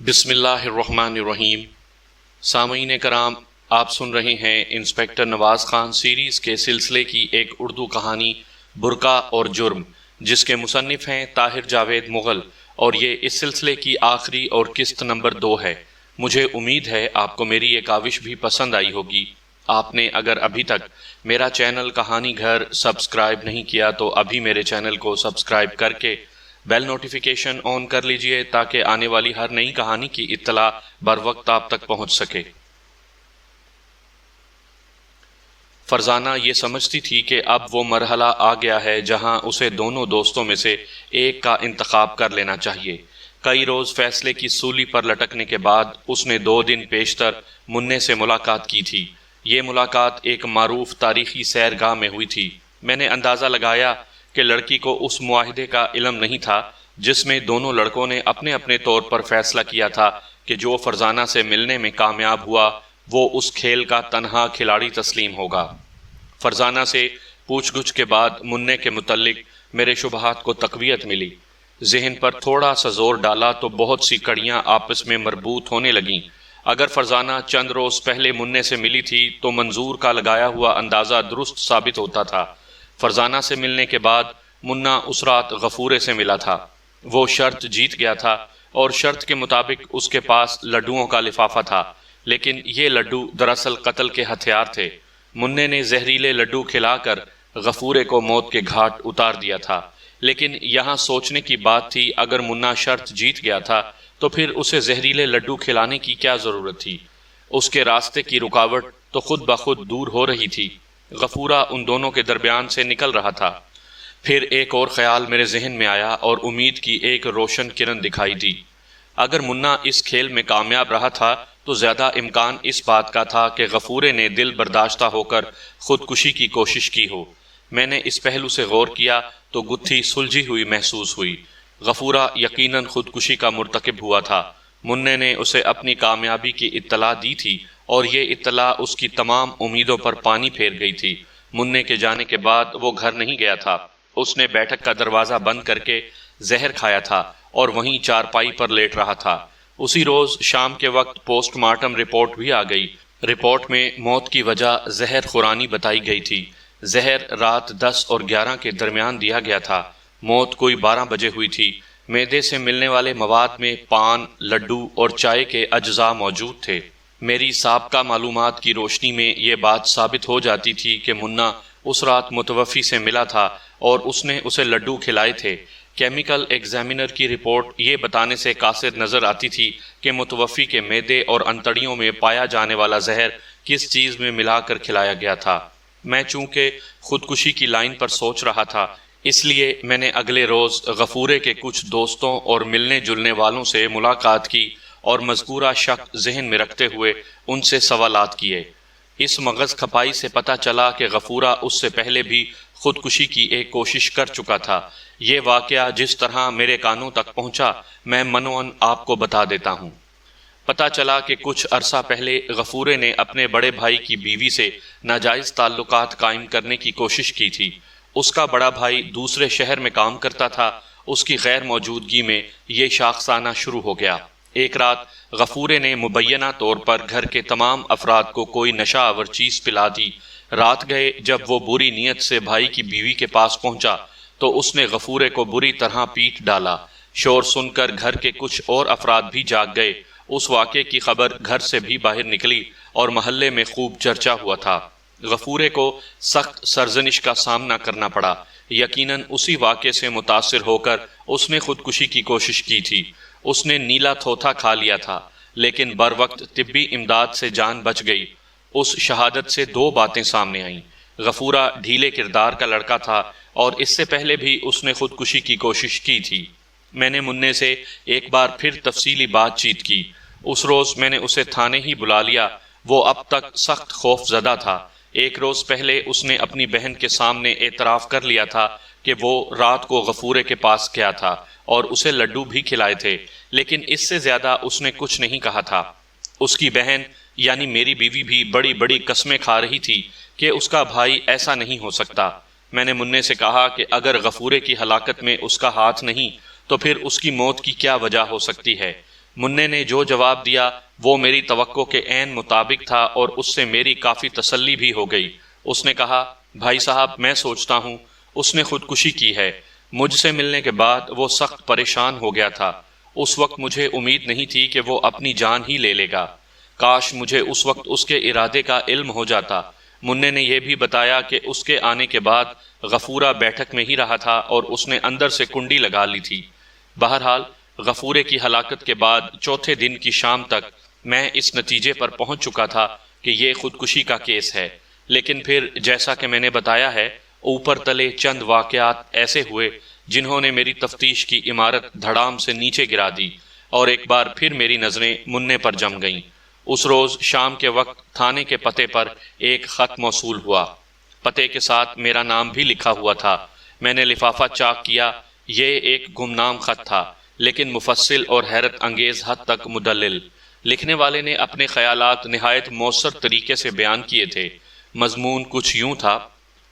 بسم اللہ الرحمن الرحیم۔ سامعین کرام، آپ سن رہے ہیں انسپکٹر نواز خان سیریز کے سلسلے کی ایک اردو کہانی برقع اور جرم، جس کے مصنف ہیں طاہر جاوید مغل، اور یہ اس سلسلے کی آخری اور قسط نمبر 2 ہے۔ مجھے امید ہے آپ کو میری یہ کاوش بھی پسند آئی ہوگی۔ آپ نے اگر ابھی تک میرا چینل کہانی گھر سبسکرائب نہیں کیا تو ابھی میرے چینل کو سبسکرائب کر کے بیل نوٹیفیکیشن آن کر لیجئے تاکہ آنے والی ہر نئی کہانی کی اطلاع بر وقت آپ تک پہنچ سکے۔ فرزانہ یہ سمجھتی تھی کہ اب وہ مرحلہ آ گیا ہے جہاں اسے دونوں دوستوں میں سے ایک کا انتخاب کر لینا چاہیے۔ کئی روز فیصلے کی سولی پر لٹکنے کے بعد اس نے 2 دن پیشتر منع سے ملاقات کی تھی۔ یہ ملاقات ایک معروف تاریخی سیرگاہ میں ہوئی تھی۔ میں نے اندازہ لگایا کہ لڑکی کو اس معاہدے کا علم نہیں تھا جس میں دونوں لڑکوں نے اپنے اپنے طور پر فیصلہ کیا تھا کہ جو فرزانہ سے ملنے میں کامیاب ہوا وہ اس کھیل کا تنہا کھلاڑی تسلیم ہوگا۔ فرزانہ سے پوچھ گچھ کے بعد منع کے متعلق میرے شبہات کو تقویت ملی۔ ذہن پر تھوڑا سا زور ڈالا تو بہت سی کڑیاں آپس میں مربوط ہونے لگیں۔ اگر فرزانہ چند روز پہلے منع سے ملی تھی تو منظور کا لگایا ہوا اندازہ درست ثابت ہوتا تھا۔ فرزانہ سے ملنے کے بعد منا اس رات غفورے سے ملا تھا۔ وہ شرط جیت گیا تھا اور شرط کے مطابق اس کے پاس لڈوؤں کا لفافہ تھا، لیکن یہ لڈو دراصل قتل کے ہتھیار تھے۔ منع نے زہریلے لڈو کھلا کر غفورے کو موت کے گھاٹ اتار دیا تھا، لیکن یہاں سوچنے کی بات تھی اگر منا شرط جیت گیا تھا تو پھر اسے زہریلے لڈو کھلانے کی کیا ضرورت تھی؟ اس کے راستے کی رکاوٹ تو خود بخود دور ہو رہی تھی۔ غفورہ ان دونوں کے درمیان سے نکل رہا تھا۔ پھر ایک اور خیال میرے ذہن میں آیا اور امید کی ایک روشن کرن دکھائی دی۔ اگر منا اس کھیل میں کامیاب رہا تھا تو زیادہ امکان اس بات کا تھا کہ غفورے نے دل برداشتہ ہو کر خودکشی کی کوشش کی ہو۔ میں نے اس پہلو سے غور کیا تو گتھی سلجھی ہوئی محسوس ہوئی۔ غفورہ یقیناً خودکشی کا مرتکب ہوا تھا۔ منع نے اسے اپنی کامیابی کی اطلاع دی تھی اور یہ اطلاع اس کی تمام امیدوں پر پانی پھیر گئی تھی۔ منع کے جانے کے بعد وہ گھر نہیں گیا تھا۔ اس نے بیٹھک کا دروازہ بند کر کے زہر کھایا تھا اور وہیں چارپائی پر لیٹ رہا تھا۔ اسی روز شام کے وقت پوسٹ مارٹم رپورٹ بھی آ گئی۔ رپورٹ میں موت کی وجہ زہر خورانی بتائی گئی تھی۔ زہر رات 10 اور 11 کے درمیان دیا گیا تھا۔ موت کوئی 12 بجے ہوئی تھی۔ معدے سے ملنے والے مواد میں پان، لڈو اور چائے کے اجزاء موجود تھے۔ میری سابقہ معلومات کی روشنی میں یہ بات ثابت ہو جاتی تھی کہ منا اس رات متوفی سے ملا تھا اور اس نے اسے لڈو کھلائے تھے۔ کیمیکل ایگزامینر کی رپورٹ یہ بتانے سے قاصر نظر آتی تھی کہ متوفی کے معدے اور انتڑیوں میں پایا جانے والا زہر کس چیز میں ملا کر کھلایا گیا تھا۔ میں چونکہ خودکشی کی لائن پر سوچ رہا تھا، اس لیے میں نے اگلے روز غفورے کے کچھ دوستوں اور ملنے جلنے والوں سے ملاقات کی اور مذکورہ شک ذہن میں رکھتے ہوئے ان سے سوالات کیے۔ اس مغز کھپائی سے پتہ چلا کہ غفورہ اس سے پہلے بھی خودکشی کی ایک کوشش کر چکا تھا۔ یہ واقعہ جس طرح میرے کانوں تک پہنچا میں منوعاً آپ کو بتا دیتا ہوں۔ پتہ چلا کہ کچھ عرصہ پہلے غفورے نے اپنے بڑے بھائی کی بیوی سے ناجائز تعلقات قائم کرنے کی کوشش کی تھی۔ اس کا بڑا بھائی دوسرے شہر میں کام کرتا تھا۔ اس کی غیر موجودگی میں یہ شاخسانہ شروع ہو گیا۔ ایک رات غفورے نے مبینہ طور پر گھر کے تمام افراد کو کوئی نشہ آور چیز پلا دی۔ رات گئے جب وہ بری نیت سے بھائی کی بیوی کے پاس پہنچا تو اس نے غفورے کو بری طرح پیٹ ڈالا۔ شور سن کر گھر کے کچھ اور افراد بھی جاگ گئے۔ اس واقعے کی خبر گھر سے بھی باہر نکلی اور محلے میں خوب چرچا ہوا تھا۔ غفورے کو سخت سرزنش کا سامنا کرنا پڑا۔ یقیناً اسی واقعے سے متاثر ہو کر اس نے خودکشی کی کوشش کی تھی۔ اس نے نیلا تھوتھا کھا لیا تھا، لیکن بر وقت طبی امداد سے جان بچ گئی۔ اس شہادت سے 2 باتیں سامنے آئیں۔ غفورہ ڈھیلے کردار کا لڑکا تھا اور اس سے پہلے بھی اس نے خودکشی کی کوشش کی تھی۔ میں نے منع سے ایک بار پھر تفصیلی بات چیت کی۔ اس روز میں نے اسے تھانے ہی بلا لیا۔ وہ اب تک سخت خوف زدہ تھا۔ ایک روز پہلے اس نے اپنی بہن کے سامنے اعتراف کر لیا تھا کہ وہ رات کو غفورے کے پاس گیا تھا اور اسے لڈو بھی کھلائے تھے، لیکن اس سے زیادہ اس نے کچھ نہیں کہا تھا۔ اس کی بہن یعنی میری بیوی بھی بڑی بڑی قسمیں کھا رہی تھی کہ اس کا بھائی ایسا نہیں ہو سکتا۔ میں نے منع سے کہا کہ اگر غفورے کی ہلاکت میں اس کا ہاتھ نہیں تو پھر اس کی موت کی کیا وجہ ہو سکتی ہے؟ منّے نے جو جواب دیا وہ میری توقع کے عین مطابق تھا اور اس سے میری کافی تسلی بھی ہو گئی۔ اس نے کہا، بھائی صاحب، میں سوچتا ہوں اس نے خودکشی کی ہے۔ مجھ سے ملنے کے بعد وہ سخت پریشان ہو گیا تھا۔ اس وقت مجھے امید نہیں تھی کہ وہ اپنی جان ہی لے لے گا۔ کاش مجھے اس وقت اس کے ارادے کا علم ہو جاتا۔ منّے نے یہ بھی بتایا کہ اس کے آنے کے بعد غفورہ بیٹھک میں ہی رہا تھا اور اس نے اندر سے کنڈی لگا لی تھی۔ بہرحال غفورے کی ہلاکت کے بعد چوتھے دن کی شام تک میں اس نتیجے پر پہنچ چکا تھا کہ یہ خودکشی کا کیس ہے، لیکن پھر جیسا کہ میں نے بتایا ہے، اوپر تلے چند واقعات ایسے ہوئے جنہوں نے میری تفتیش کی عمارت دھڑام سے نیچے گرا دی اور ایک بار پھر میری نظریں منّے پر جم گئیں۔ اس روز شام کے وقت تھانے کے پتے پر ایک خط موصول ہوا۔ پتے کے ساتھ میرا نام بھی لکھا ہوا تھا۔ میں نے لفافہ چاک کیا۔ یہ ایک گمنام خط تھا، لیکن مفصل اور حیرت انگیز حد تک مدلل۔ لکھنے والے نے اپنے خیالات نہایت مؤثر طریقے سے بیان کیے تھے۔ مضمون کچھ یوں تھا: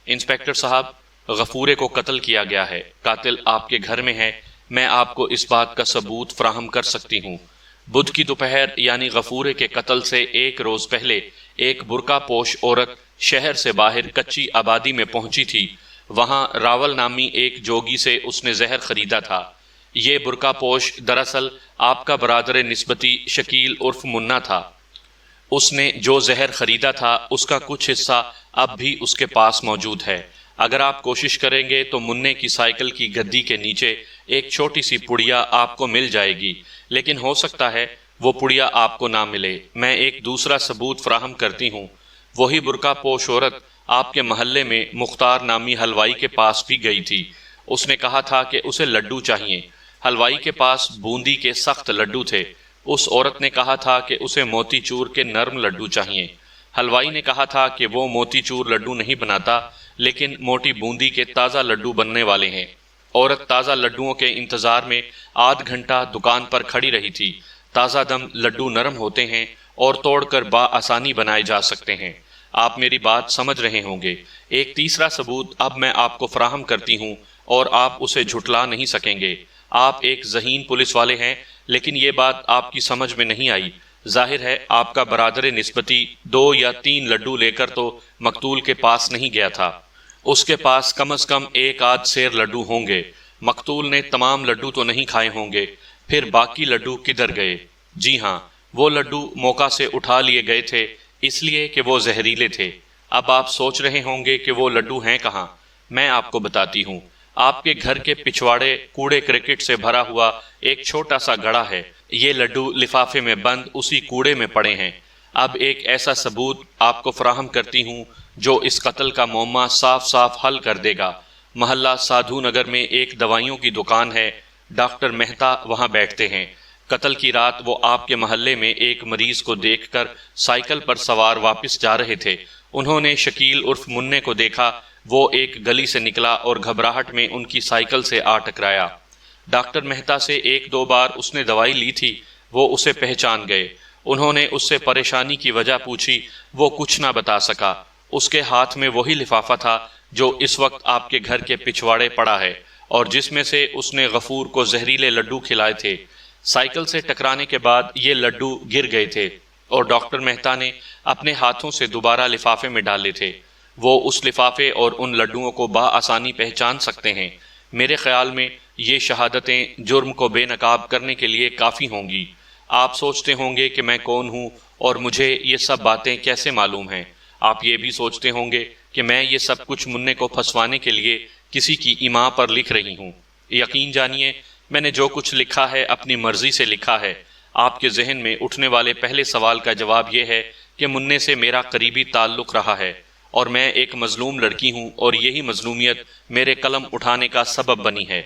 انسپکٹر صاحب، غفورے کو قتل کیا گیا ہے۔ قاتل آپ کے گھر میں ہے۔ میں آپ کو اس بات کا ثبوت فراہم کر سکتی ہوں۔ بدھ کی دوپہر یعنی غفورے کے قتل سے ایک روز پہلے ایک برقع پوش عورت شہر سے باہر کچی آبادی میں پہنچی تھی۔ وہاں راول نامی ایک جوگی سے اس نے زہر خریدا تھا۔ یہ برقع پوش دراصل آپ کا برادر نسبتی شکیل عرف منا تھا۔ اس نے جو زہر خریدا تھا اس کا کچھ حصہ اب بھی اس کے پاس موجود ہے۔ اگر آپ کوشش کریں گے تو منّے کی سائیکل کی گدی کے نیچے ایک چھوٹی سی پڑیا آپ کو مل جائے گی، لیکن ہو سکتا ہے وہ پڑیا آپ کو نہ ملے۔ میں ایک دوسرا ثبوت فراہم کرتی ہوں۔ وہی برقع پوش عورت آپ کے محلے میں مختار نامی حلوائی کے پاس بھی گئی تھی۔ اس نے کہا تھا کہ اسے لڈو چاہیے۔ حلوائی کے پاس بوندی کے سخت لڈو تھے۔ اس عورت نے کہا تھا کہ اسے موتی چور کے نرم لڈو چاہیے۔ حلوائی نے کہا تھا کہ وہ موتی چور لڈو نہیں بناتا، لیکن موٹی بوندی کے تازہ لڈو بننے والے ہیں۔ عورت تازہ لڈوؤں کے انتظار میں آدھ گھنٹہ دکان پر کھڑی رہی تھی۔ تازہ دم لڈو نرم ہوتے ہیں اور توڑ کر بآسانی بنائے جا سکتے ہیں۔ آپ میری بات سمجھ رہے ہوں گے۔ ایک تیسرا ثبوت اب میں آپ کو فراہم کرتی ہوں اور آپ اسے جھٹلا نہیں سکیں گے۔ آپ ایک ذہین پولیس والے ہیں، لیکن یہ بات آپ کی سمجھ میں نہیں آئی۔ ظاہر ہے آپ کا برادر نسبتی 2 یا 3 لڈو لے کر تو مقتول کے پاس نہیں گیا تھا۔ اس کے پاس کم از کم 1 آدھ سیر لڈو ہوں گے۔ مقتول نے تمام لڈو تو نہیں کھائے ہوں گے، پھر باقی لڈو کدھر گئے؟ جی ہاں، وہ لڈو موقع سے اٹھا لیے گئے تھے، اس لیے کہ وہ زہریلے تھے۔ اب آپ سوچ رہے ہوں گے کہ وہ لڈو ہیں کہاں؟ میں آپ کو بتاتی ہوں۔ آپ کے گھر کے پچھواڑے کوڑے کرکٹ سے بھرا ہوا ایک چھوٹا سا گڑھا ہے۔ یہ لڈو لفافے میں بند اسی کوڑے میں پڑے ہیں۔ اب ایک ایسا ثبوت آپ کو فراہم کرتی ہوں جو اس قتل کا معمہ صاف صاف حل کر دے گا۔ محلہ سادھو نگر میں ایک دوائیوں کی دکان ہے۔ ڈاکٹر مہتا وہاں بیٹھتے ہیں۔ قتل کی رات وہ آپ کے محلے میں ایک مریض کو دیکھ کر سائیکل پر سوار واپس جا رہے تھے۔ انہوں نے شکیل عرف منّے کو دیکھا۔ وہ ایک گلی سے نکلا اور گھبراہٹ میں ان کی سائیکل سے آ ٹکرایا۔ ڈاکٹر مہتا سے 1-2 بار اس نے دوائی لی تھی۔ وہ اسے پہچان گئے۔ انہوں نے اس سے پریشانی کی وجہ پوچھی۔ وہ کچھ نہ بتا سکا۔ اس کے ہاتھ میں وہی لفافہ تھا جو اس وقت آپ کے گھر کے پچھواڑے پڑا ہے اور جس میں سے اس نے غفور کو زہریلے لڈو کھلائے تھے۔ سائیکل سے ٹکرانے کے بعد یہ لڈو گر گئے تھے اور ڈاکٹر مہتا نے اپنے ہاتھوں سے دوبارہ لفافے میں ڈالے تھے۔ وہ اس لفافے اور ان لڈوؤں کو بآسانی پہچان سکتے ہیں۔ میرے خیال میں یہ شہادتیں جرم کو بے نقاب کرنے کے لیے کافی ہوں گی۔ آپ سوچتے ہوں گے کہ میں کون ہوں اور مجھے یہ سب باتیں کیسے معلوم ہیں۔ آپ یہ بھی سوچتے ہوں گے کہ میں یہ سب کچھ منّے کو پھنسوانے کے لیے کسی کی ایما پر لکھ رہی ہوں۔ یقین جانیے، میں نے جو کچھ لکھا ہے اپنی مرضی سے لکھا ہے۔ آپ کے ذہن میں اٹھنے والے پہلے سوال کا جواب یہ ہے کہ منّے سے میرا قریبی تعلق رہا ہے اور میں ایک مظلوم لڑکی ہوں اور یہی مظلومیت میرے قلم اٹھانے کا سبب بنی ہے۔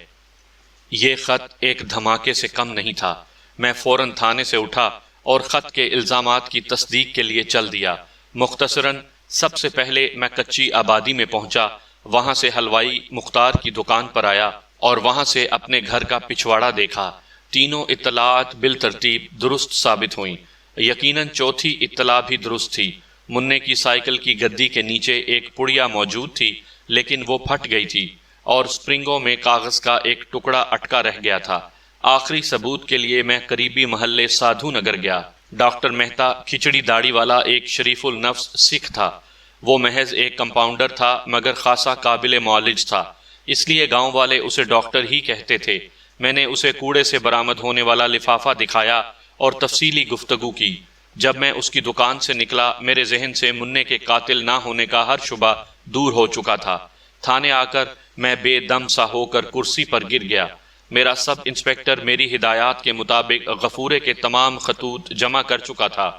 یہ خط ایک دھماکے سے کم نہیں تھا۔ میں فوراً تھانے سے اٹھا اور خط کے الزامات کی تصدیق کے لیے چل دیا۔ مختصراً، سب سے پہلے میں کچی آبادی میں پہنچا۔ وہاں سے حلوائی مختار کی دکان پر آیا اور وہاں سے اپنے گھر کا پچھواڑا دیکھا۔ تینوں اطلاعات بالترتیب درست ثابت ہوئیں۔ یقیناً چوتھی اطلاع بھی درست تھی۔ منّے کی سائیکل کی گدی کے نیچے ایک پڑیا موجود تھی، لیکن وہ پھٹ گئی تھی اور سپرنگوں میں کاغذ کا ایک ٹکڑا اٹکا رہ گیا تھا۔ آخری ثبوت کے لیے میں قریبی محلے سادھو نگر گیا۔ ڈاکٹر مہتا کھچڑی داڑھی والا ایک شریف النفس سکھ تھا۔ وہ محض ایک کمپاؤنڈر تھا مگر خاصا قابل معالج تھا، اس لیے گاؤں والے اسے ڈاکٹر ہی کہتے تھے۔ میں نے اسے کوڑے سے برآمد ہونے والا لفافہ دکھایا اور تفصیلی گفتگو کی۔ جب میں اس کی دکان سے نکلا میرے ذہن سے مننے کے قاتل نہ ہونے کا ہر شبہ دور ہو چکا تھا۔ تھانے آ کر میں بے دم سا ہو کر کرسی پر گر گیا۔ میرا سب انسپکٹر میری ہدایات کے مطابق غفورے کے تمام خطوط جمع کر چکا تھا۔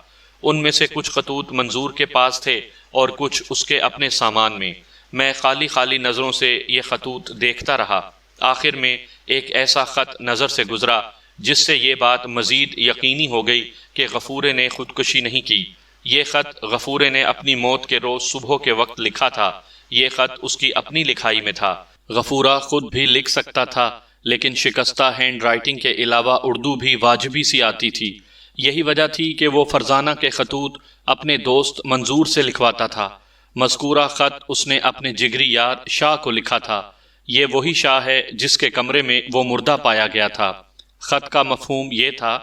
ان میں سے کچھ خطوط منظور کے پاس تھے اور کچھ اس کے اپنے سامان میں۔ میں خالی نظروں سے یہ خطوط دیکھتا رہا۔ آخر میں ایک ایسا خط نظر سے گزرا جس سے یہ بات مزید یقینی ہو گئی کہ غفورے نے خودکشی نہیں کی۔ یہ خط غفورے نے اپنی موت کے روز صبح کے وقت لکھا تھا۔ یہ خط اس کی اپنی لکھائی میں تھا۔ غفورہ خود بھی لکھ سکتا تھا لیکن شکستہ ہینڈ رائٹنگ کے علاوہ اردو بھی واجبی سی آتی تھی۔ یہی وجہ تھی کہ وہ فرزانہ کے خطوط اپنے دوست منظور سے لکھواتا تھا۔ مذکورہ خط اس نے اپنے جگری یار شاہ کو لکھا تھا۔ یہ وہی شاہ ہے جس کے کمرے میں وہ مردہ پایا گیا تھا۔ خط کا مفہوم یہ تھا،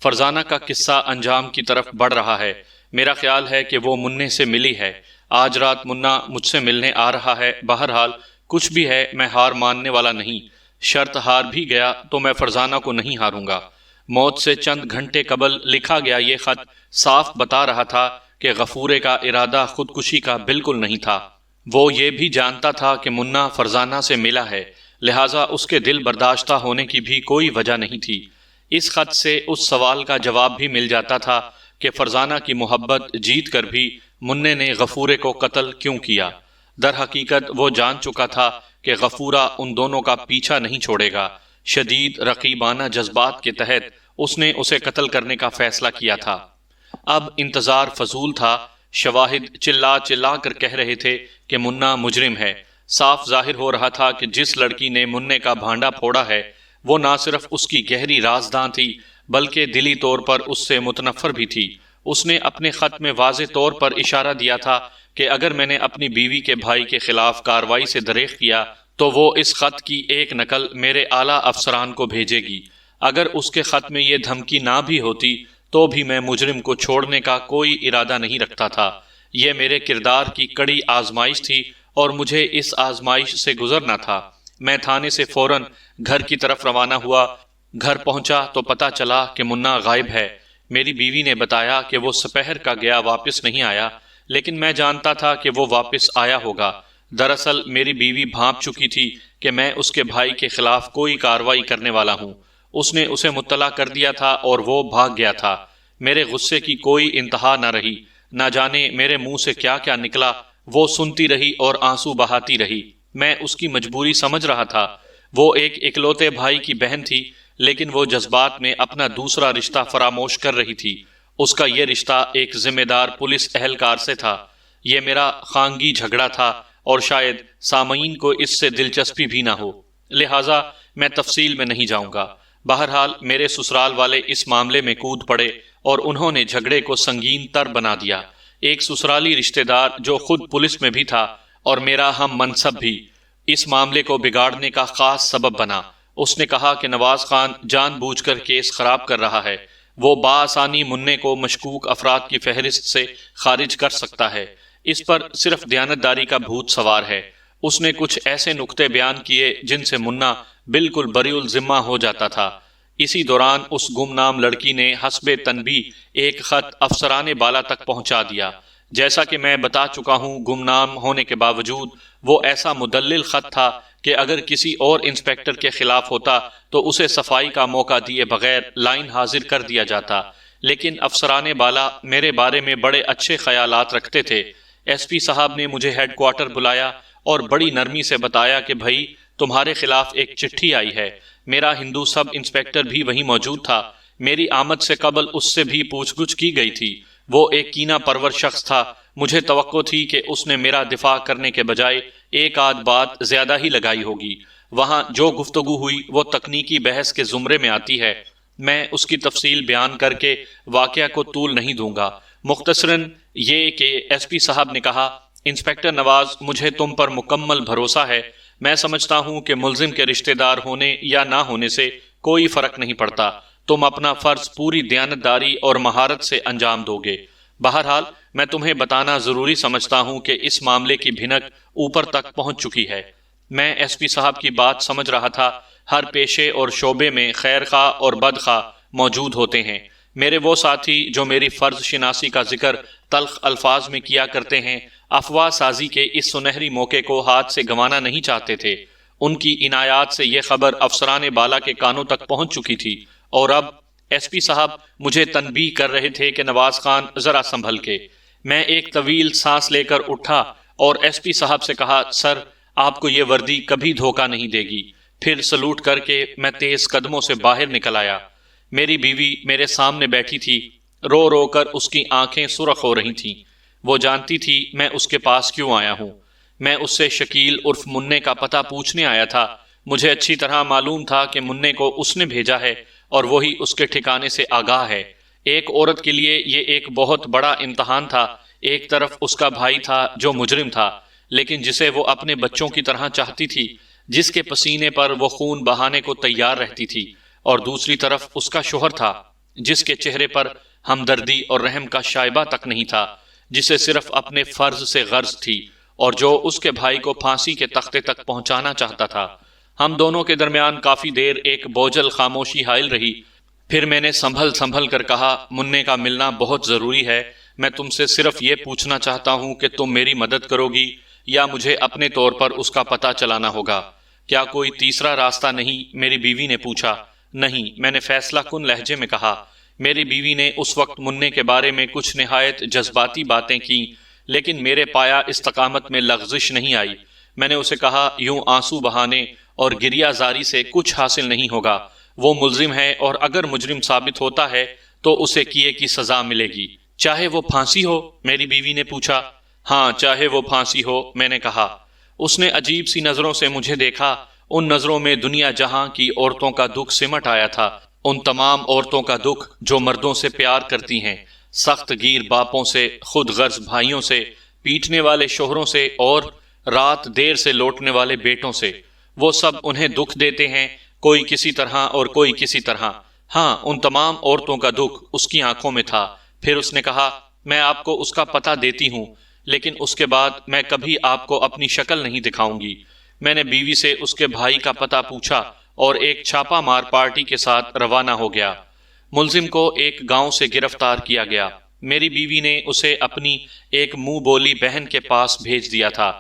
فرزانہ کا قصہ انجام کی طرف بڑھ رہا ہے۔ میرا خیال ہے کہ وہ مننے سے ملی ہے۔ آج رات منا مجھ سے ملنے آ رہا ہے۔ بہرحال کچھ بھی ہے میں ہار ماننے والا نہیں۔ شرط ہار بھی گیا تو میں فرزانہ کو نہیں ہاروں گا۔ موت سے چند گھنٹے قبل لکھا گیا یہ خط صاف بتا رہا تھا کہ غفورے کا ارادہ خودکشی کا بالکل نہیں تھا۔ وہ یہ بھی جانتا تھا کہ منا فرزانہ سے ملا ہے، لہٰذا اس کے دل برداشتہ ہونے کی بھی کوئی وجہ نہیں تھی۔ اس خط سے اس سوال کا جواب بھی مل جاتا تھا کہ فرزانہ کی محبت جیت کر بھی مننے نے غفورے کو قتل کیوں کیا۔ در حقیقت وہ جان چکا تھا کہ غفورہ ان دونوں کا پیچھا نہیں چھوڑے گا۔ شدید رقیبانہ جذبات کے تحت اس نے اسے قتل کرنے کا فیصلہ کیا تھا۔ اب انتظار فضول تھا۔ شواہد چلا کر کہہ رہے تھے کہ منا مجرم ہے۔ صاف ظاہر ہو رہا تھا کہ جس لڑکی نے مننے کا بھانڈا پھوڑا ہے وہ نہ صرف اس کی گہری رازداں تھی بلکہ دلی طور پر اس سے متنفر بھی تھی۔ اس نے اپنے خط میں واضح طور پر اشارہ دیا تھا کہ اگر میں نے اپنی بیوی کے بھائی کے خلاف کارروائی سے دریغ کیا تو وہ اس خط کی ایک نقل میرے اعلیٰ افسران کو بھیجے گی۔ اگر اس کے خط میں یہ دھمکی نہ بھی ہوتی تو بھی میں مجرم کو چھوڑنے کا کوئی ارادہ نہیں رکھتا تھا۔ یہ میرے کردار کی کڑی آزمائش تھی اور مجھے اس آزمائش سے گزرنا تھا۔ میں تھانے سے فوراً گھر کی طرف روانہ ہوا۔ گھر پہنچا تو پتہ چلا کہ منا غائب ہے۔ میری بیوی نے بتایا کہ وہ سپہر کا گیا واپس نہیں آیا، لیکن میں جانتا تھا کہ وہ واپس آیا ہوگا۔ دراصل میری بیوی بھانپ چکی تھی کہ میں اس کے بھائی کے خلاف کوئی کارروائی کرنے والا ہوں۔ اس نے اسے مطلع کر دیا تھا اور وہ بھاگ گیا تھا۔ میرے غصے کی کوئی انتہا نہ رہی۔ نہ جانے میرے منہ سے کیا کیا نکلا۔ وہ سنتی رہی اور آنسو بہاتی رہی۔ میں اس کی مجبوری سمجھ رہا تھا۔ وہ ایک اکلوتے بھائی کی بہن تھی لیکن وہ جذبات میں اپنا دوسرا رشتہ فراموش کر رہی تھی۔ اس کا یہ رشتہ ایک ذمہ دار پولیس اہلکار سے تھا۔ یہ میرا خانگی جھگڑا تھا اور شاید سامعین کو اس سے دلچسپی بھی نہ ہو، لہٰذا میں تفصیل میں نہیں جاؤں گا۔ بہرحال میرے سسرال والے اس معاملے میں کود پڑے اور انہوں نے جھگڑے کو سنگین تر بنا دیا۔ ایک سسرالی رشتہ دار جو خود پولیس میں بھی تھا اور میرا ہم منصب بھی، اس معاملے کو بگاڑنے کا خاص سبب بنا۔ اس نے کہا کہ نواز خان جان بوجھ کر کیس خراب کر رہا ہے۔ وہ بآسانی مننے کو مشکوک افراد کی فہرست سے خارج کر سکتا ہے۔ اس پر صرف دیانتداری کا بھوت سوار ہے۔ اس نے کچھ ایسے نکتے بیان کیے جن سے منا بالکل بری الذمہ ہو جاتا تھا۔ اسی دوران اس گمنام لڑکی نے حسب تنبیہ ایک خط افسران بالا تک پہنچا دیا۔ جیسا کہ میں بتا چکا ہوں، گمنام ہونے کے باوجود وہ ایسا مدلل خط تھا کہ اگر کسی اور انسپکٹر کے خلاف ہوتا تو اسے صفائی کا موقع دیے بغیر لائن حاضر کر دیا جاتا، لیکن افسران بالا میرے بارے میں بڑے اچھے خیالات رکھتے تھے۔ ایس پی صاحب نے مجھے ہیڈ کوارٹر بلایا اور بڑی نرمی سے بتایا کہ بھائی تمہارے خلاف ایک چٹھی آئی ہے۔ میرا ہندو سب انسپکٹر بھی وہیں موجود تھا۔ میری آمد سے قبل اس سے بھی پوچھ گچھ کی گئی تھی۔ وہ ایک کینہ پرور شخص تھا۔ مجھے توقع تھی کہ اس نے میرا دفاع کرنے کے بجائے ایک آدھ بات زیادہ ہی لگائی ہوگی۔ وہاں جو گفتگو ہوئی وہ تکنیکی بحث کے زمرے میں آتی ہے۔ میں اس کی تفصیل بیان کر کے واقعہ کو طول نہیں دوں گا۔ مختصراً یہ کہ ایس پی صاحب نے کہا، انسپکٹر نواز، مجھے تم پر مکمل بھروسہ ہے۔ میں سمجھتا ہوں کہ ملزم کے رشتہ دار ہونے یا نہ ہونے سے کوئی فرق نہیں پڑتا، تم اپنا فرض پوری دیانتداری اور مہارت سے انجام دو گے۔ بہرحال میں تمہیں بتانا ضروری سمجھتا ہوں کہ اس معاملے کی بھنک اوپر تک پہنچ چکی ہے۔ میں ایس پی صاحب کی بات سمجھ رہا تھا۔ ہر پیشے اور شعبے میں خیر خواہ اور بد خواہ موجود ہوتے ہیں۔ میرے وہ ساتھی جو میری فرض شناسی کا ذکر تلخ الفاظ میں کیا کرتے ہیں، افواہ سازی کے اس سنہری موقع کو ہاتھ سے گنوانا نہیں چاہتے تھے۔ ان کی عنایات سے یہ خبر افسران بالا کے کانوں تک پہنچ چکی تھی، اور اب ایس پی صاحب مجھے تنبیہ کر رہے تھے کہ نواز خان ذرا سنبھل کے۔ میں ایک طویل سانس لے کر اٹھا اور ایس پی صاحب سے کہا، سر آپ کو یہ وردی کبھی دھوکہ نہیں دے گی۔ پھر سلوٹ کر کے میں تیز قدموں سے باہر نکل آیا۔ میری بیوی میرے سامنے بیٹھی تھی، رو رو کر اس کی آنکھیں سرخ ہو رہی تھیں۔ وہ جانتی تھی میں اس کے پاس کیوں آیا ہوں۔ میں اس سے شکیل عرف مننے کا پتہ پوچھنے آیا تھا۔ مجھے اچھی طرح معلوم تھا کہ مننے کو اس نے بھیجا ہے اور وہی اس کے ٹھکانے سے آگاہ ہے۔ ایک عورت کے لیے یہ ایک بہت بڑا امتحان تھا۔ ایک طرف اس کا بھائی تھا جو مجرم تھا، لیکن جسے وہ اپنے بچوں کی طرح چاہتی تھی، جس کے پسینے پر وہ خون بہانے کو تیار رہتی تھی، اور دوسری طرف اس کا شوہر تھا، جس کے چہرے پر ہمدردی اور رحم کا شائبہ تک نہیں تھا، جسے صرف اپنے فرض سے غرض تھی، اور جو اس کے بھائی کو پھانسی کے تختے تک پہنچانا چاہتا تھا۔ ہم دونوں کے درمیان کافی دیر ایک بوجھل خاموشی حائل رہی۔ پھر میں نے سنبھل کر کہا، مننے کا ملنا بہت ضروری ہے۔ میں تم سے صرف یہ پوچھنا چاہتا ہوں کہ تم میری مدد کرو گی یا مجھے اپنے طور پر اس کا پتہ چلانا ہوگا؟ کیا کوئی تیسرا راستہ نہیں؟ میری بیوی نے پوچھا۔ نہیں، میں نے فیصلہ کن لہجے میں کہا۔ میری بیوی نے اس وقت مننے کے بارے میں کچھ نہایت جذباتی باتیں کی، لیکن میرے پایا استقامت میں لغزش نہیں آئی۔ میں نے اسے کہا، یوں آنسو بہانے اور گریہ زاری سے کچھ حاصل نہیں ہوگا۔ وہ ملزم ہے، اور اگر مجرم ثابت ہوتا ہے تو اسے کیے کی سزا ملے گی، چاہے وہ پھانسی ہو؟ میری بیوی نے پوچھا۔ ہاں، چاہے وہ پھانسی ہو، میں نے کہا۔ اس نے عجیب سی نظروں سے مجھے دیکھا۔ ان نظروں میں دنیا جہاں کی عورتوں کا دکھ سمٹ آیا تھا، ان تمام عورتوں کا دکھ جو مردوں سے پیار کرتی ہیں، سخت گیر باپوں سے، خود غرض بھائیوں سے، پیٹنے والے شوہروں سے، اور رات دیر سے لوٹنے والے بیٹوں سے۔ وہ سب انہیں دکھ دیتے ہیں، کوئی کسی طرح اور کوئی کسی طرح۔ ہاں، ان تمام عورتوں کا دکھ اس کی آنکھوں میں تھا۔ پھر اس نے کہا، میں آپ کو اس کا پتہ دیتی ہوں، لیکن اس کے بعد میں کبھی آپ کو اپنی شکل نہیں دکھاؤں گی۔ میں نے بیوی سے اس کے بھائی کا پتہ پوچھا اور ایک چھاپا مار پارٹی کے ساتھ روانہ ہو گیا۔ ملزم کو ایک گاؤں سے گرفتار کیا گیا۔ میری بیوی نے اسے اپنی ایک منہ بولی بہن کے پاس بھیج دیا تھا۔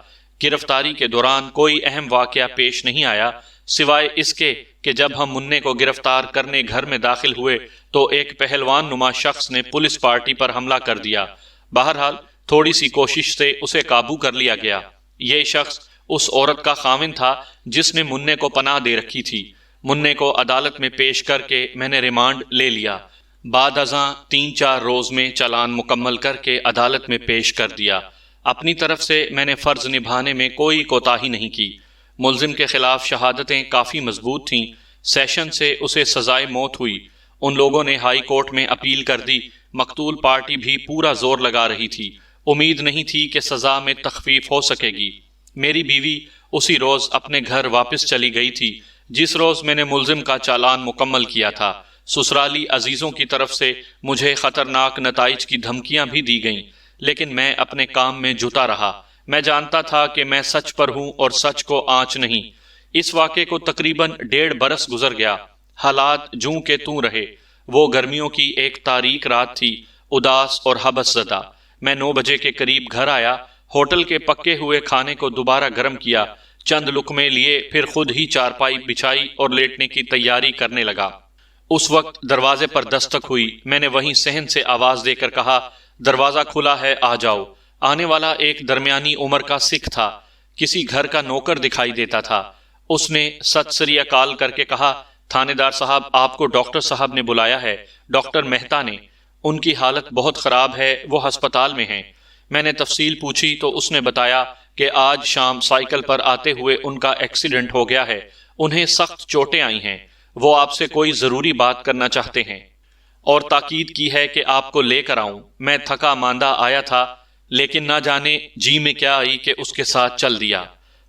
گرفتاری کے دوران کوئی اہم واقعہ پیش نہیں آیا، سوائے اس کے کہ جب ہم مننے کو گرفتار کرنے گھر میں داخل ہوئے تو ایک پہلوان نما شخص نے پولیس پارٹی پر حملہ کر دیا۔ بہرحال تھوڑی سی کوشش سے اسے قابو کر لیا گیا۔ یہ شخص اس عورت کا خاوند تھا جس نے مننے کو پناہ دے رکھی تھی۔ مننے کو عدالت میں پیش کر کے میں نے ریمانڈ لے لیا۔ بعد ازاں 3-4 روز میں چالان مکمل کر کے عدالت میں پیش کر دیا۔ اپنی طرف سے میں نے فرض نبھانے میں کوئی کوتاہی نہیں کی۔ ملزم کے خلاف شہادتیں کافی مضبوط تھیں۔ سیشن سے اسے سزائے موت ہوئی۔ ان لوگوں نے ہائی کورٹ میں اپیل کر دی۔ مقتول پارٹی بھی پورا زور لگا رہی تھی۔ امید نہیں تھی کہ سزا میں تخفیف ہو سکے گی۔ میری بیوی اسی روز اپنے گھر واپس چلی گئی تھی جس روز میں نے ملزم کا چالان مکمل کیا تھا۔ سسرالی عزیزوں کی طرف سے مجھے خطرناک نتائج کی دھمکیاں بھی دی گئیں، لیکن میں اپنے کام میں جٹا رہا۔ میں جانتا تھا کہ میں سچ پر ہوں اور سچ کو آنچ نہیں۔ اس واقعے کو تقریباً 1.5 برس گزر گیا۔ حالات جوں کے توں رہے۔ وہ گرمیوں کی ایک تاریک رات تھی، اداس اور حبس زدہ۔ میں 9 بجے کے قریب گھر آیا، ہوٹل کے پکے ہوئے کھانے کو دوبارہ گرم کیا، چند لقمے لیے، پھر خود ہی چارپائی بچھائی اور لیٹنے کی تیاری کرنے لگا۔ اس وقت دروازے پر دستک ہوئی۔ میں نے وہیں صحن سے آواز دے کر کہا، دروازہ کھلا ہے، آ جاؤ۔ آنے والا ایک درمیانی عمر کا سکھ تھا، کسی گھر کا نوکر دکھائی دیتا تھا۔ اس نے ست سری اکال کر کے کہا، تھانے دار صاحب، آپ کو ڈاکٹر صاحب نے بلایا ہے، ڈاکٹر مہتا نے۔ ان کی حالت بہت خراب ہے، وہ ہسپتال میں ہیں۔ میں نے تفصیل پوچھی تو اس نے بتایا کہ آج شام سائیکل پر آتے ہوئے ان کا ایکسیڈنٹ ہو گیا ہے، انہیں سخت چوٹیں آئی ہیں، وہ آپ سے کوئی ضروری بات کرنا چاہتے ہیں، اور تاکید کی ہے کہ آپ کو لے کر آؤں۔ میں تھکا ماندہ آیا تھا، لیکن نہ جانے جی میں کیا آئی کہ اس کے ساتھ چل دیا۔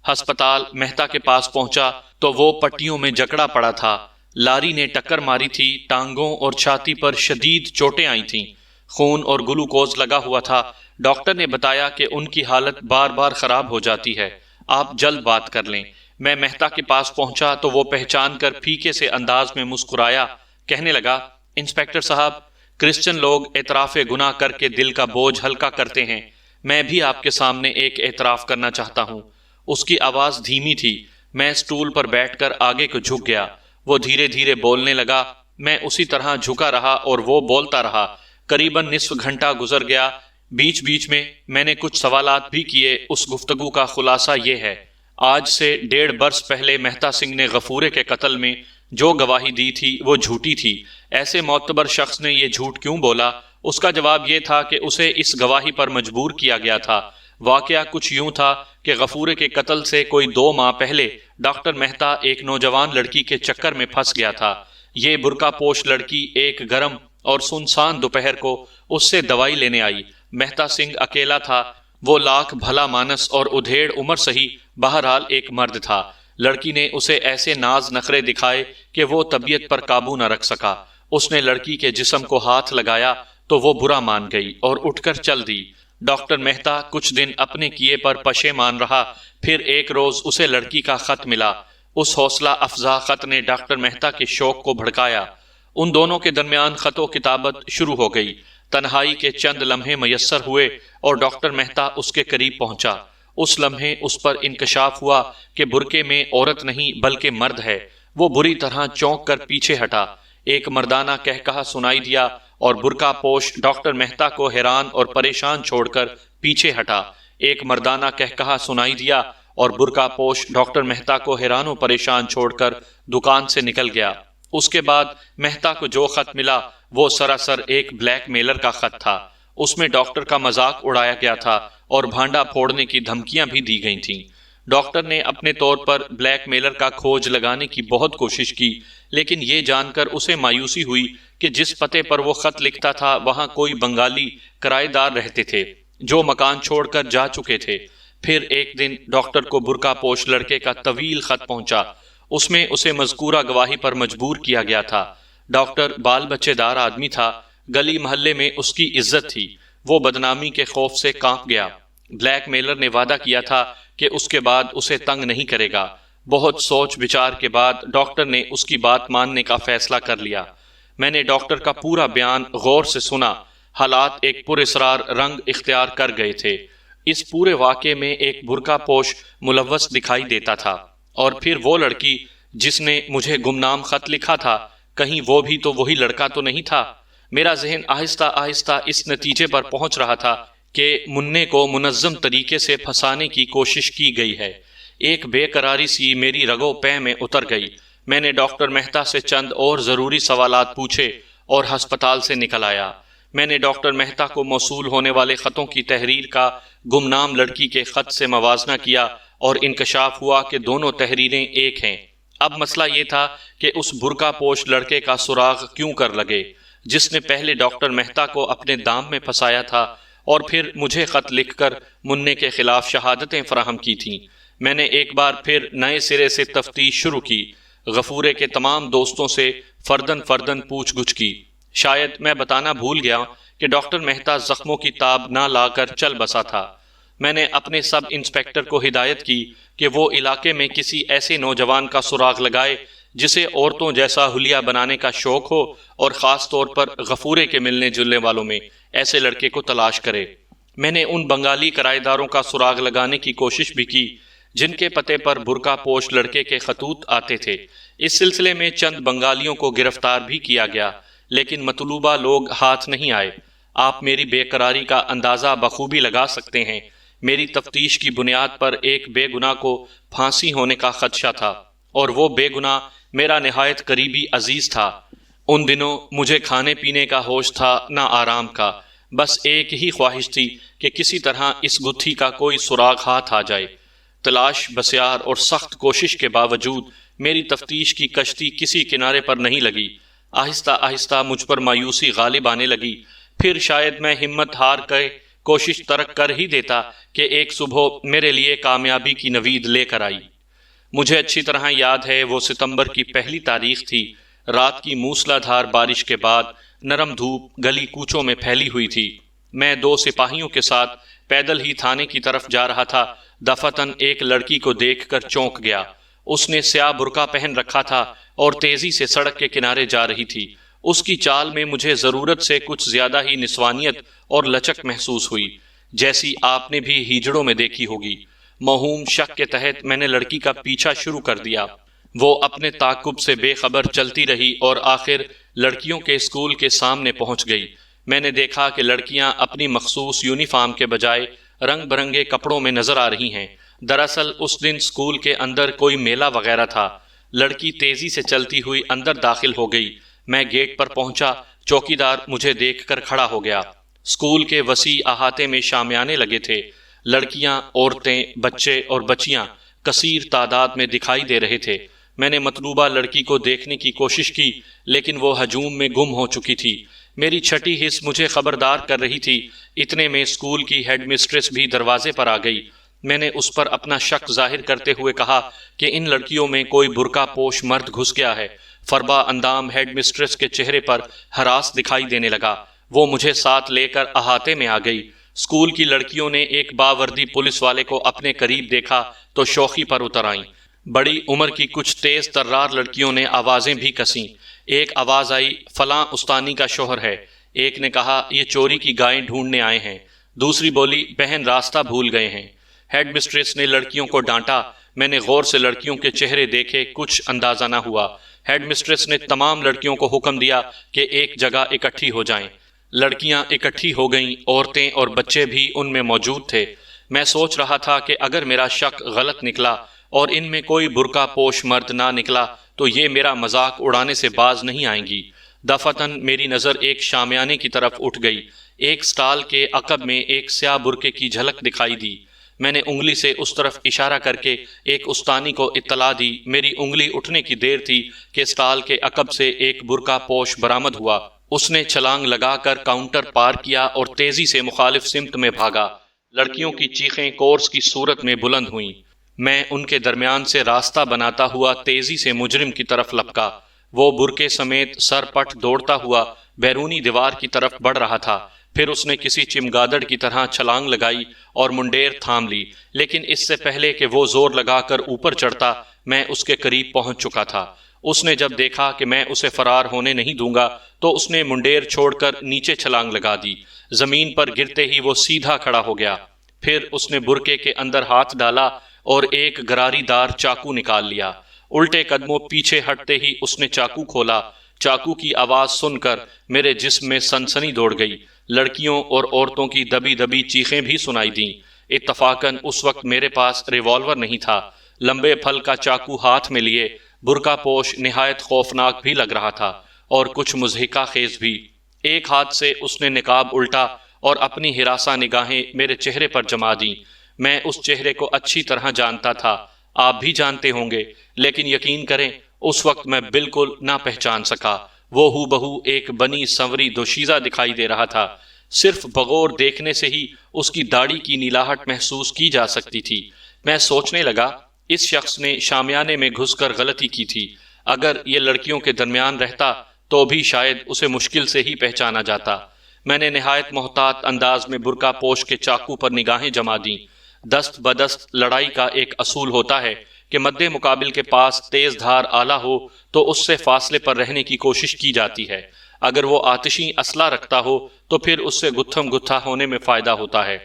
ہسپتال مہتا کے پاس پہنچا تو وہ پٹیوں میں جکڑا پڑا تھا، لاری نے ٹکر ماری تھی، ٹانگوں اور چھاتی پر شدید چوٹیں آئی تھیں، خون اور گلوکوز لگا ہوا تھا۔ ڈاکٹر نے بتایا کہ ان کی حالت بار بار خراب ہو جاتی ہے، آپ جلد بات کر لیں۔ میں مہتا کے پاس پہنچا تو وہ پہچان کر پھیکے سے انداز میں مسکرایا، کہنے لگا، انسپیکٹر صاحب، کرسچن لوگ اعتراف گناہ کر کے دل کا بوجھ ہلکا کرتے ہیں، میں بھی آپ کے سامنے ایک اعتراف کرنا چاہتا ہوں۔ اس کی آواز دھیمی تھی۔ میں سٹول پر بیٹھ کر آگے کو جھک گیا۔ وہ دھیرے دھیرے بولنے لگا، میں اسی طرح جھکا رہا اور وہ بولتا رہا۔ قریباً نصف گھنٹہ گزر گیا۔ بیچ بیچ میں نے کچھ سوالات بھی کیے۔ اس گفتگو کا خلاصہ یہ ہے، آج سے 1.5 برس پہلے مہتا سنگھ نے غفورے کے قتل میں جو گواہی دی تھی وہ جھوٹی تھی۔ ایسے معتبر شخص نے یہ جھوٹ کیوں بولا؟ اس کا جواب یہ تھا کہ اسے اس گواہی پر مجبور کیا گیا تھا۔ واقعہ کچھ یوں تھا کہ غفورے کے قتل سے کوئی 2 ماہ پہلے ڈاکٹر مہتا ایک نوجوان لڑکی کے چکر میں پھنس گیا تھا۔ یہ برقع پوش لڑکی ایک گرم اور سنسان دوپہر کو اس سے دوائی لینے آئی۔ مہتا سنگھ اکیلا تھا۔ وہ لاکھ بھلا مانس اور ادھیڑ عمر سہی، بہرحال ایک مرد تھا۔ لڑکی نے اسے ایسے ناز نخرے دکھائے کہ وہ طبیعت پر قابو نہ رکھ سکا۔ اس نے لڑکی کے جسم کو ہاتھ لگایا تو وہ برا مان گئی اور اٹھ کر چل دی۔ ڈاکٹر مہتا کچھ دن اپنے کیے پر پشیمان رہا۔ پھر ایک روز اسے لڑکی کا خط ملا۔ اس حوصلہ افزا خط نے ڈاکٹر مہتا کے شوق کو بھڑکایا۔ ان دونوں کے درمیان خط و کتابت شروع ہو گئی۔ تنہائی کے چند لمحے میسر ہوئے اور ڈاکٹر مہتا اس کے قریب پہنچا۔ اس لمحے اس پر انکشاف ہوا کہ برقعے میں عورت نہیں بلکہ مرد ہے۔ وہ بری طرح چونک کر پیچھے ہٹا۔ ایک مردانہ قہقہا سنائی دیا اور برقع پوش ڈاکٹر مہتا کو حیران اور پریشان چھوڑ کر پیچھے ہٹا۔ ایک مردانہ قہقہا سنائی دیا اور برقع پوش ڈاکٹر مہتا کو حیران و پریشان چھوڑ کر دکان سے نکل گیا۔ اس کے بعد مہتا کو جو خط ملا وہ سراسر ایک بلیک میلر کا خط تھا۔ اس میں ڈاکٹر کا مذاق اڑایا گیا تھا اور بھانڈا پھوڑنے کی دھمکیاں بھی دی گئی تھیں۔ ڈاکٹر نے اپنے طور پر بلیک میلر کا کھوج لگانے کی بہت کوشش کی، لیکن یہ جان کر اسے مایوسی ہوئی کہ جس پتے پر وہ خط لکھتا تھا وہاں کوئی بنگالی کرائے دار رہتے تھے جو مکان چھوڑ کر جا چکے تھے۔ پھر ایک دن ڈاکٹر کو برقع پوش لڑکے کا طویل خط پہنچا۔ اس میں اسے مذکورہ گواہی پر مجبور کیا گیا تھا۔ ڈاکٹر بال بچے دار آدمی تھا، گلی محلے میں اس کی عزت تھی۔ وہ بدنامی کے خوف سے کانپ گیا۔ بلیک میلر نے وعدہ کیا تھا کہ اس کے بعد اسے تنگ نہیں کرے گا۔ بہت سوچ بچار کے بعد ڈاکٹر نے اس کی بات ماننے کا فیصلہ کر لیا۔ میں نے ڈاکٹر کا پورا بیان غور سے سنا۔ حالات ایک پراسرار رنگ اختیار کر گئے تھے۔ اس پورے واقعے میں ایک برقع پوش ملوث دکھائی دیتا تھا، اور پھر وہ لڑکی جس نے مجھے گمنام خط لکھا تھا، کہیں وہ بھی تو وہی لڑکا تو نہیں تھا؟ میرا ذہن آہستہ آہستہ اس نتیجے پر پہنچ رہا تھا کہ مننے کو منظم طریقے سے پھنسانے کی کوشش کی گئی ہے۔ ایک بے قراری سی میری رگو پے میں اتر گئی۔ میں نے ڈاکٹر مہتا سے چند اور ضروری سوالات پوچھے اور ہسپتال سے نکل آیا۔ میں نے ڈاکٹر مہتا کو موصول ہونے والے خطوں کی تحریر کا گمنام لڑکی کے خط سے موازنہ کیا اور انکشاف ہوا کہ دونوں تحریریں ایک ہیں۔ اب مسئلہ یہ تھا کہ اس برقع پوش لڑکے کا سراغ کیوں کر لگے جس نے پہلے ڈاکٹر مہتا کو اپنے دام میں پھنسایا تھا اور پھر مجھے خط لکھ کر مننے کے خلاف شہادتیں فراہم کی تھیں۔ میں نے ایک بار پھر نئے سرے سے تفتیش شروع کی۔ غفورے کے تمام دوستوں سے فردن فردن پوچھ گچھ کی۔ شاید میں بتانا بھول گیا کہ ڈاکٹر مہتا زخموں کی تاب نہ لا کر چل بسا تھا۔ میں نے اپنے سب انسپیکٹر کو ہدایت کی کہ وہ علاقے میں کسی ایسے نوجوان کا سراغ لگائے جسے عورتوں جیسا حلیہ بنانے کا شوق ہو اور خاص طور پر غفورے کے ملنے جلنے والوں میں ایسے لڑکے کو تلاش کرے۔ میں نے ان بنگالی کرائے داروں کا سراغ لگانے کی کوشش بھی کی جن کے پتے پر برقع پوش لڑکے کے خطوط آتے تھے۔ اس سلسلے میں چند بنگالیوں کو گرفتار بھی کیا گیا، لیکن مطلوبہ لوگ ہاتھ نہیں آئے۔ آپ میری بے قراری کا اندازہ بخوبی لگا سکتے ہیں۔ میری تفتیش کی بنیاد پر ایک بے گناہ کو پھانسی ہونے کا خدشہ تھا، اور وہ بے گناہ میرا نہایت قریبی عزیز تھا۔ ان دنوں مجھے کھانے پینے کا ہوش تھا نہ آرام کا، بس ایک ہی خواہش تھی کہ کسی طرح اس گتھی کا کوئی سراغ ہاتھ آ جائے۔ تلاش بسیار اور سخت کوشش کے باوجود میری تفتیش کی کشتی کسی کنارے پر نہیں لگی۔ آہستہ آہستہ مجھ پر مایوسی غالب آنے لگی۔ پھر شاید میں ہمت ہار کے کوشش ترک کر ہی دیتا کہ ایک صبح میرے لیے کامیابی کی نوید لے کر آئی۔ مجھے اچھی طرح یاد ہے وہ ستمبر کی پہلی تاریخ تھی رات کی موسلا دھار بارش کے بعد نرم دھوپ گلی کوچوں میں پھیلی ہوئی تھی۔ میں 2 سپاہیوں کے ساتھ پیدل ہی تھانے کی طرف جا رہا تھا، دفعتاً ایک لڑکی کو دیکھ کر چونک گیا۔ اس نے سیاہ برقع پہن رکھا تھا اور تیزی سے سڑک کے کنارے جا رہی تھی۔ اس کی چال میں مجھے ضرورت سے کچھ زیادہ ہی نسوانیت اور لچک محسوس ہوئی، جیسی آپ نے بھی ہیجڑوں میں دیکھی ہوگی۔ موہوم شک کے تحت میں نے لڑکی کا پیچھا شروع کر دیا۔ وہ اپنے تعاقب سے بے خبر چلتی رہی اور آخر لڑکیوں کے اسکول کے سامنے پہنچ گئی۔ میں نے دیکھا کہ لڑکیاں اپنی مخصوص یونیفارم کے بجائے رنگ برنگے کپڑوں میں نظر آ رہی ہیں۔ دراصل اس دن اسکول کے اندر کوئی میلہ وغیرہ تھا۔ لڑکی تیزی سے چلتی ہوئی اندر داخل ہو گئی۔ میں گیٹ پر پہنچا، چوکیدار مجھے دیکھ کر کھڑا ہو گیا۔ اسکول کے وسیع احاطے میں شامیانے لگے تھے۔ لڑکیاں، عورتیں، بچے اور بچیاں کثیر تعداد میں دکھائی دے رہے تھے۔ میں نے مطلوبہ لڑکی کو دیکھنے کی کوشش کی، لیکن وہ ہجوم میں گم ہو چکی تھی۔ میری چھٹی حس مجھے خبردار کر رہی تھی۔ اتنے میں اسکول کی ہیڈ مسٹریس بھی دروازے پر آ گئی۔ میں نے اس پر اپنا شک ظاہر کرتے ہوئے کہا کہ ان لڑکیوں میں کوئی برقع پوش مرد گھس گیا ہے۔ فربا اندام ہیڈ مسٹریس کے چہرے پر ہراس دکھائی دینے لگا۔ وہ مجھے ساتھ لے کر احاطے میں آ گئی۔ اسکول کی لڑکیوں نے ایک باوردی پولیس والے کو اپنے قریب دیکھا تو شوخی پر اتر آئیں۔ بڑی عمر کی کچھ تیز ترار لڑکیوں نے آوازیں بھی کسیں۔ ایک آواز آئی، فلاں استانی کا شوہر ہے۔ ایک نے کہا، یہ چوری کی گائیں ڈھونڈنے آئے ہیں۔ دوسری بولی، بہن راستہ بھول گئے ہیں۔ ہیڈ مسٹریس نے لڑکیوں کو ڈانٹا۔ میں نے غور سے لڑکیوں کے چہرے دیکھے، کچھ اندازہ نہ ہوا۔ ہیڈ مسٹریس نے تمام لڑکیوں کو حکم دیا کہ ایک جگہ اکٹھی ہو جائیں۔ لڑکیاں اکٹھی ہو گئیں، عورتیں اور بچے بھی ان میں موجود تھے۔ میں سوچ رہا تھا کہ اگر میرا شک غلط نکلا اور ان میں کوئی برقع پوش مرد نہ نکلا تو یہ میرا مذاق اڑانے سے باز نہیں آئیں گی۔ دفعتاً میری نظر ایک شامیانے کی طرف اٹھ گئی۔ ایک سٹال کے عقب میں ایک سیاہ برقعے کی جھلک دکھائی دی۔ میں نے انگلی سے اس طرف اشارہ کر کے ایک استانی کو اطلاع دی۔ میری انگلی اٹھنے کی دیر تھی کہ سٹال کے عقب سے ایک برقع پوش برآمد ہوا۔ اس نے چھلانگ لگا کر کاؤنٹر پار کیا اور تیزی سے مخالف سمت میں بھاگا۔ لڑکیوں کی چیخیں کورس کی صورت میں بلند ہوئیں۔ میں ان کے درمیان سے راستہ بناتا ہوا تیزی سے مجرم کی طرف لپکا۔ وہ برقعے سمیت سر پٹ دوڑتا ہوا بیرونی دیوار کی طرف بڑھ رہا تھا۔ پھر اس نے کسی چمگادڑ کی طرح چھلانگ لگائی اور منڈیر تھام لی، لیکن اس سے پہلے کہ وہ زور لگا کر اوپر چڑھتا میں اس کے قریب پہنچ چکا تھا۔ اس نے جب دیکھا کہ میں اسے فرار ہونے نہیں دوں گا تو اس نے منڈیر چھوڑ کر نیچے چھلانگ لگا دی۔ زمین پر گرتے ہی وہ سیدھا کھڑا ہو گیا۔ پھر اس نے برقعے کے اندر ہاتھ ڈالا اور ایک گراری دار چاقو نکال لیا۔ الٹے قدموں پیچھے ہٹتے ہی اس نے چاقو کھولا۔ چاقو کی آواز سن کر میرے جسم میں سنسنی دوڑ گئی۔ لڑکیوں اور عورتوں کی دبی دبی چیخیں بھی سنائی دیں۔ اتفاقاً اس وقت میرے پاس ریوالور نہیں تھا۔ لمبے پھل کا چاقو ہاتھ میں لیے برقع پوش نہایت خوفناک بھی لگ رہا تھا اور کچھ مضحکہ خیز بھی۔ ایک ہاتھ سے اس نے نقاب الٹا اور اپنی ہراساں نگاہیں میرے چہرے پر جما دیں۔ میں اس چہرے کو اچھی طرح جانتا تھا، آپ بھی جانتے ہوں گے، لیکن یقین کریں اس وقت میں بالکل نہ پہچان سکا۔ وہ ہو بہو ایک بنی سنوری دوشیزہ دکھائی دے رہا تھا۔ صرف بغور دیکھنے سے ہی اس کی داڑھی کی نیلاہٹ محسوس کی جا سکتی تھی۔ میں سوچنے لگا، اس شخص نے شامیانے میں گھس کر غلطی کی تھی۔ اگر یہ لڑکیوں کے درمیان رہتا تو بھی شاید اسے مشکل سے ہی پہچانا جاتا۔ میں نے نہایت محتاط انداز میں برقع پوش کے چاقو پر نگاہیں جما دیں۔ دست بدست لڑائی کا ایک اصول ہوتا ہے کہ مد مقابل کے پاس تیز دھار آلہ ہو تو اس سے فاصلے پر رہنے کی کوشش کی جاتی ہے۔ اگر وہ آتشی اسلحہ رکھتا ہو تو پھر اس سے گتھم گتھا ہونے میں فائدہ ہوتا ہے۔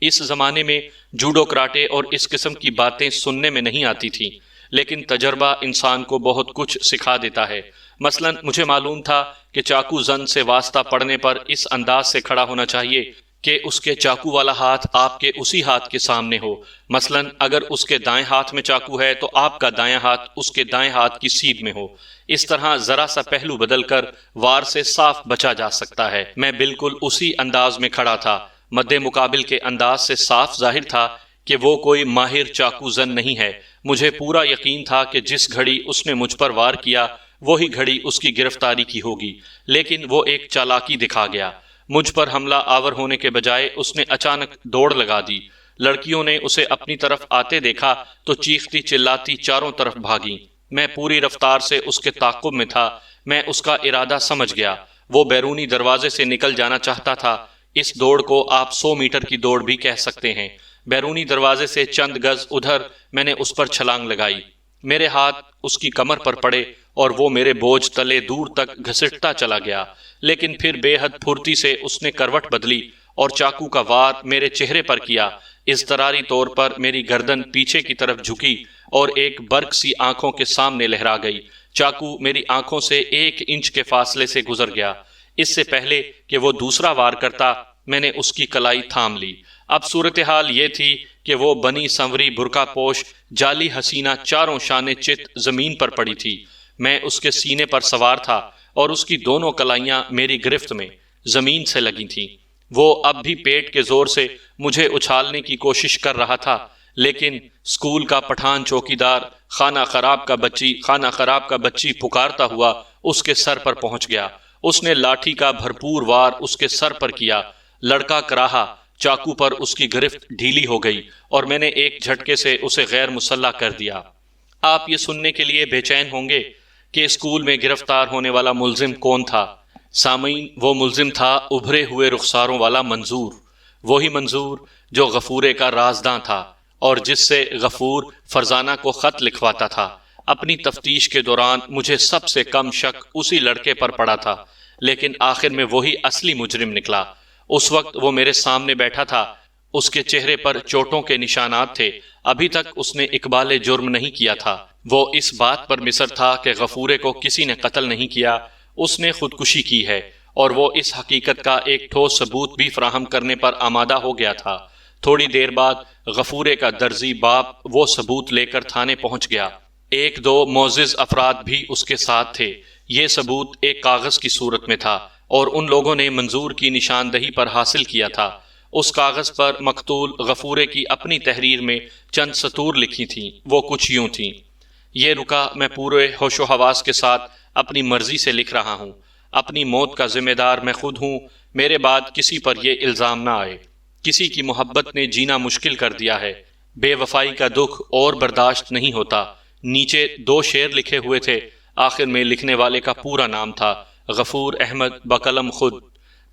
اس زمانے میں جوڈو کراٹے اور اس قسم کی باتیں سننے میں نہیں آتی تھیں، لیکن تجربہ انسان کو بہت کچھ سکھا دیتا ہے۔ مثلاً مجھے معلوم تھا کہ چاقو زن سے واسطہ پڑنے پر اس انداز سے کھڑا ہونا چاہیے کہ اس کے چاقو والا ہاتھ آپ کے اسی ہاتھ کے سامنے ہو۔ مثلاً اگر اس کے دائیں ہاتھ میں چاقو ہے تو آپ کا دائیں ہاتھ اس کے دائیں ہاتھ کی سیدھ میں ہو۔ اس طرح ذرا سا پہلو بدل کر وار سے صاف بچا جا سکتا ہے۔ میں بالکل اسی انداز میں کھڑا تھا۔ مد مقابل کے انداز سے صاف ظاہر تھا کہ وہ کوئی ماہر چاقو زن نہیں ہے۔ مجھے پورا یقین تھا کہ جس گھڑی اس نے مجھ پر وار کیا وہی گھڑی اس کی گرفتاری کی ہوگی، لیکن وہ ایک چالاکی دکھا گیا۔ مجھ پر حملہ آور ہونے کے بجائے اس نے اچانک دوڑ لگا دی۔ لڑکیوں نے اسے اپنی طرف آتے دیکھا تو چیختی چلاتی چاروں طرف بھاگیں۔ میں پوری رفتار سے اس کے تعاقب میں تھا۔ میں اس کا ارادہ سمجھ گیا۔ وہ بیرونی دروازے سے نکل جانا چاہتا تھا۔ اس دوڑ کو آپ 100 میٹر کی دوڑ بھی کہہ سکتے ہیں۔ بیرونی دروازے سے چند گز ادھر میں نے اس پر چھلانگ لگائی۔ میرے ہاتھ اس کی کمر پر پڑے اور وہ میرے بوجھ تلے دور تک گھسٹتا چلا گیا، لیکن پھر بے حد پھرتی سے اس نے کروٹ بدلی اور چاقو کا وار میرے چہرے پر کیا۔ اضطراری طور پر میری گردن پیچھے کی طرف جھکی اور ایک برق سی آنکھوں کے سامنے لہرا گئی۔ چاقو میری آنکھوں سے 1 انچ کے فاصلے سے گزر گیا۔ اس سے پہلے کہ وہ دوسرا وار کرتا میں نے اس کی کلائی تھام لی۔ اب صورتحال یہ تھی کہ وہ بنی سنوری برقع پوش جعلی حسینہ چاروں شانے چت زمین پر پڑی تھی۔ میں اس کے سینے پر سوار تھا اور اس کی دونوں کلائیاں میری گرفت میں زمین سے لگی تھیں۔ وہ اب بھی پیٹ کے زور سے مجھے اچھالنے کی کوشش کر رہا تھا، لیکن اسکول کا پٹھان چوکیدار خانہ خراب کا بچی پکارتا ہوا اس کے سر پر پہنچ گیا۔ اس نے لاٹھی کا بھرپور وار اس کے سر پر کیا۔ لڑکا کراہا، چاقو پر اس کی گرفت ڈھیلی ہو گئی اور میں نے ایک جھٹکے سے اسے غیر مسلح کر دیا۔ آپ یہ سننے کے لیے بے چین ہوں گے کہ اسکول میں گرفتار ہونے والا ملزم کون تھا۔ سامعین، وہ ملزم تھا ابھرے ہوئے رخساروں والا منظور، وہی منظور جو غفورے کا رازداں تھا اور جس سے غفور فرزانہ کو خط لکھواتا تھا۔ اپنی تفتیش کے دوران مجھے سب سے کم شک اسی لڑکے پر پڑا تھا، لیکن آخر میں وہی اصلی مجرم نکلا۔ اس وقت وہ میرے سامنے بیٹھا تھا، اس کے چہرے پر چوٹوں کے نشانات تھے۔ ابھی تک اس نے اقبال جرم نہیں کیا تھا۔ وہ اس بات پر مصر تھا کہ غفورے کو کسی نے قتل نہیں کیا، اس نے خودکشی کی ہے، اور وہ اس حقیقت کا ایک ٹھوس ثبوت بھی فراہم کرنے پر آمادہ ہو گیا تھا۔ تھوڑی دیر بعد غفورے کا درزی باپ وہ ثبوت لے کر تھانے پہنچ گیا۔ 1-2 معزز افراد بھی اس کے ساتھ تھے۔ یہ ثبوت ایک کاغذ کی صورت میں تھا اور ان لوگوں نے منظور کی نشاندہی پر حاصل کیا تھا۔ اس کاغذ پر مقتول غفورے کی اپنی تحریر میں چند سطور لکھی تھیں۔ وہ کچھ یوں تھیں: یہ رکا میں پورے ہوش و حواس کے ساتھ اپنی مرضی سے لکھ رہا ہوں۔ اپنی موت کا ذمہ دار میں خود ہوں۔ میرے بعد کسی پر یہ الزام نہ آئے۔ کسی کی محبت نے جینا مشکل کر دیا ہے۔ بے وفائی کا دکھ اور برداشت نہیں ہوتا۔ نیچے 2 شعر لکھے ہوئے تھے۔ آخر میں لکھنے والے کا پورا نام تھا: غفور احمد بقلم خود۔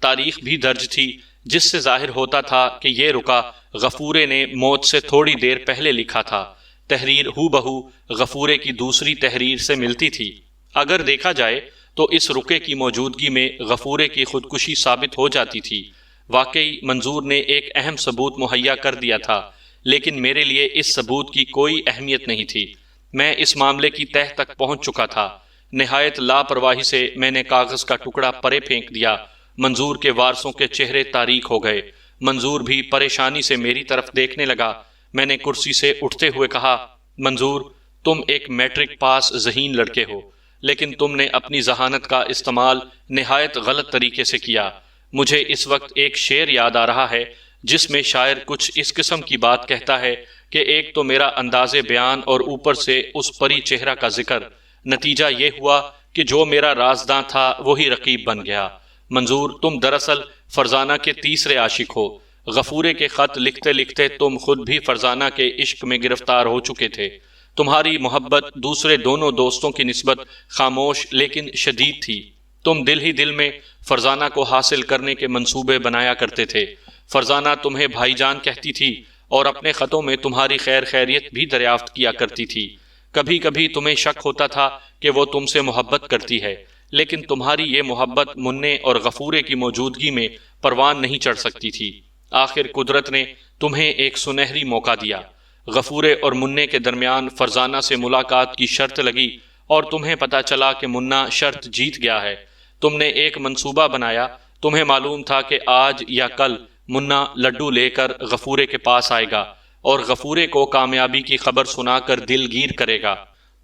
تاریخ بھی درج تھی، جس سے ظاہر ہوتا تھا کہ یہ رکا غفورے نے موت سے تھوڑی دیر پہلے لکھا تھا۔ تحریر ہو بہو غفورے کی دوسری تحریر سے ملتی تھی۔ اگر دیکھا جائے تو اس رکے کی موجودگی میں غفورے کی خودکشی ثابت ہو جاتی تھی۔ واقعی منظور نے ایک اہم ثبوت مہیا کر دیا تھا، لیکن میرے لیے اس ثبوت کی کوئی اہمیت نہیں تھی۔ میں اس معاملے کی تہہ تک پہنچ چکا تھا۔ نہایت لاپرواہی سے میں نے کاغذ کا ٹکڑا پرے پھینک دیا۔ منظور کے وارثوں کے چہرے تاریک ہو گئے۔ منظور بھی پریشانی سے میری طرف دیکھنے لگا۔ میں نے کرسی سے اٹھتے ہوئے کہا: منظور، تم ایک میٹرک پاس ذہین لڑکے ہو، لیکن تم نے اپنی ذہانت کا استعمال نہایت غلط طریقے سے کیا۔ مجھے اس وقت ایک شعر یاد آ رہا ہے جس میں شاعر کچھ اس قسم کی بات کہتا ہے کہ ایک تو میرا انداز بیان اور اوپر سے اس پری چہرہ کا ذکر، نتیجہ یہ ہوا کہ جو میرا رازداں تھا وہی رقیب بن گیا۔ منظور، تم دراصل فرزانہ کے تیسرے عاشق ہو۔ غفورے کے خط لکھتے لکھتے تم خود بھی فرزانہ کے عشق میں گرفتار ہو چکے تھے۔ تمہاری محبت دوسرے دونوں دوستوں کی نسبت خاموش لیکن شدید تھی۔ تم دل ہی دل میں فرزانہ کو حاصل کرنے کے منصوبے بنایا کرتے تھے۔ فرزانہ تمہیں بھائی جان کہتی تھی اور اپنے خطوں میں تمہاری خیر خیریت بھی دریافت کیا کرتی تھی۔ کبھی کبھی تمہیں شک ہوتا تھا کہ وہ تم سے محبت کرتی ہے، لیکن تمہاری یہ محبت منع اور غفورے کی موجودگی میں پروان نہیں چڑھ سکتی تھی۔ آخر قدرت نے تمہیں ایک سنہری موقع دیا۔ غفورے اور منع کے درمیان فرزانہ سے ملاقات کی شرط لگی اور تمہیں پتا چلا کہ منع شرط جیت گیا ہے۔ تم نے ایک منصوبہ بنایا۔ تمہیں معلوم تھا کہ آج یا کل منع لڈو لے کر غفورے کے پاس آئے گا اور غفورے کو کامیابی کی خبر سنا کر دل گیر کرے گا۔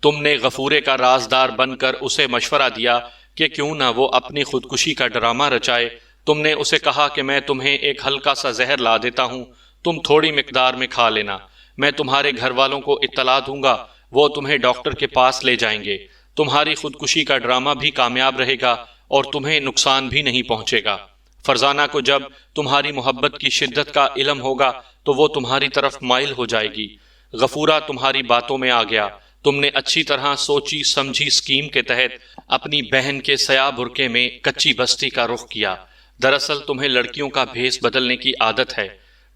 تم نے غفورے کا رازدار بن کر اسے مشورہ دیا کہ کیوں نہ وہ اپنی خودکشی کا ڈرامہ رچائے۔ تم نے اسے کہا کہ میں تمہیں ایک ہلکا سا زہر لا دیتا ہوں، تم تھوڑی مقدار میں کھا لینا۔ میں تمہارے گھر والوں کو اطلاع دوں گا، وہ تمہیں ڈاکٹر کے پاس لے جائیں گے۔ تمہاری خودکشی کا ڈرامہ بھی کامیاب رہے گا اور تمہیں نقصان بھی نہیں پہنچے گا۔ فرزانہ کو جب تمہاری محبت کی شدت کا علم ہوگا تو وہ تمہاری طرف مائل ہو جائے گی۔ غفورہ تمہاری باتوں میں آ گیا۔ تم نے اچھی طرح سوچی سمجھی اسکیم کے تحت اپنی بہن کے سیاہ برقعے میں کچی بستی کا رخ کیا۔ دراصل تمہیں لڑکیوں کا بھیس بدلنے کی عادت ہے،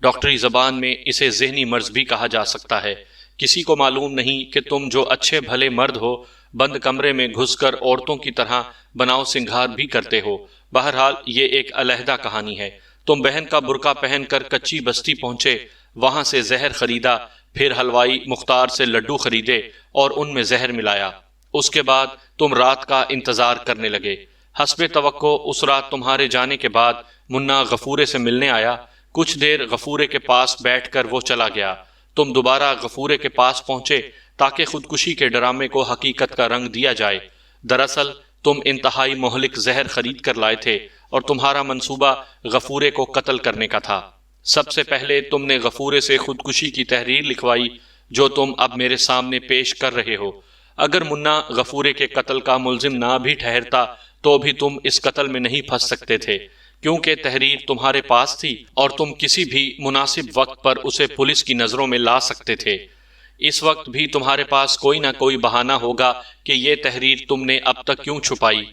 ڈاکٹری زبان میں اسے ذہنی مرض بھی کہا جا سکتا ہے۔ کسی کو معلوم نہیں کہ تم جو اچھے بھلے مرد ہو، بند کمرے میں گھس کر عورتوں کی طرح بناؤ سنگھار بھی کرتے ہو۔ بہرحال یہ ایک علیحدہ کہانی ہے۔ تم بہن کا برقع پہن کر کچی بستی پہنچے، وہاں سے زہر خریدا، پھر حلوائی مختار سے لڈو خریدے اور ان میں زہر ملایا۔ اس کے بعد تم رات کا انتظار کرنے لگے۔ حسب توقع اس رات تمہارے جانے کے بعد منا غفورے سے ملنے آیا۔ کچھ دیر غفورے کے پاس بیٹھ کر وہ چلا گیا۔ تم دوبارہ غفورے کے پاس پہنچے تاکہ خودکشی کے ڈرامے کو حقیقت کا رنگ دیا جائے۔ دراصل تم انتہائی مہلک زہر خرید کر لائے تھے اور تمہارا منصوبہ غفورے کو قتل کرنے کا تھا۔ سب سے پہلے تم نے غفورے سے خودکشی کی تحریر لکھوائی جو تم اب میرے سامنے پیش کر رہے ہو۔ اگر منا غفورے کے قتل کا ملزم نہ بھی ٹھہرتا تو بھی تم اس قتل میں نہیں پھنس سکتے تھے، کیونکہ تحریر تمہارے پاس تھی اور تم کسی بھی مناسب وقت پر اسے پولیس کی نظروں میں لا سکتے تھے۔ اس وقت بھی تمہارے پاس کوئی نہ کوئی بہانہ ہوگا کہ یہ تحریر تم نے اب تک کیوں چھپائی۔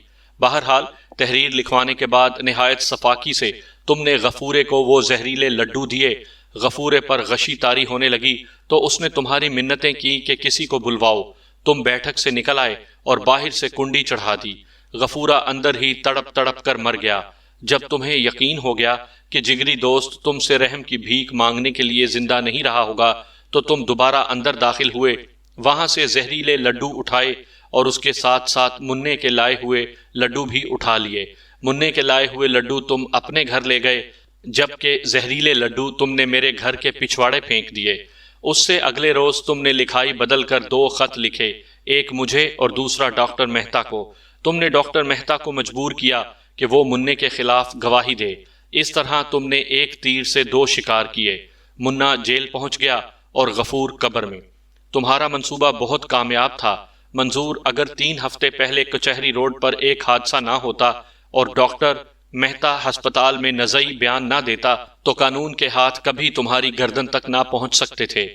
بہرحال تحریر لکھوانے کے بعد نہایت صفاکی سے تم نے غفورے کو وہ زہریلے لڈو دیے۔ غفورے پر غشی طاری ہونے لگی تو اس نے تمہاری منتیں کی کہ کسی کو بلواؤ۔ تم بیٹھک سے نکل آئے اور باہر سے کنڈی چڑھا دی۔ غفورہ اندر ہی تڑپ تڑپ کر مر گیا۔ جب تمہیں یقین ہو گیا کہ جگری دوست تم سے رحم کی بھیک مانگنے کے لیے زندہ نہیں رہا ہوگا تو تم دوبارہ اندر داخل ہوئے، وہاں سے زہریلے لڈو اٹھائے اور اس کے ساتھ ساتھ مننے کے لائے ہوئے لڈو بھی اٹھا لیے۔ مننے کے لائے ہوئے لڈو تم اپنے گھر لے گئے، جبکہ زہریلے لڈو تم نے میرے گھر کے پچھواڑے پھینک دیے۔ اس سے اگلے روز تم نے لکھائی بدل کر 2 خط لکھے، ایک مجھے اور دوسرا ڈاکٹر مہتا کو۔ تم نے ڈاکٹر مہتا کو مجبور کیا کہ وہ مننے کے خلاف گواہی دے۔ اس طرح تم نے ایک تیر سے 2 شکار کیے۔ منا جیل پہنچ گیا اور غفور قبر میں۔ تمہارا منصوبہ بہت کامیاب تھا منظور۔ اگر 3 ہفتے پہلے کچہری روڈ پر ایک حادثہ نہ ہوتا اور ڈاکٹر مہتا ہسپتال میں نزعی بیان نہ دیتا تو قانون کے ہاتھ کبھی تمہاری گردن تک نہ پہنچ سکتے تھے۔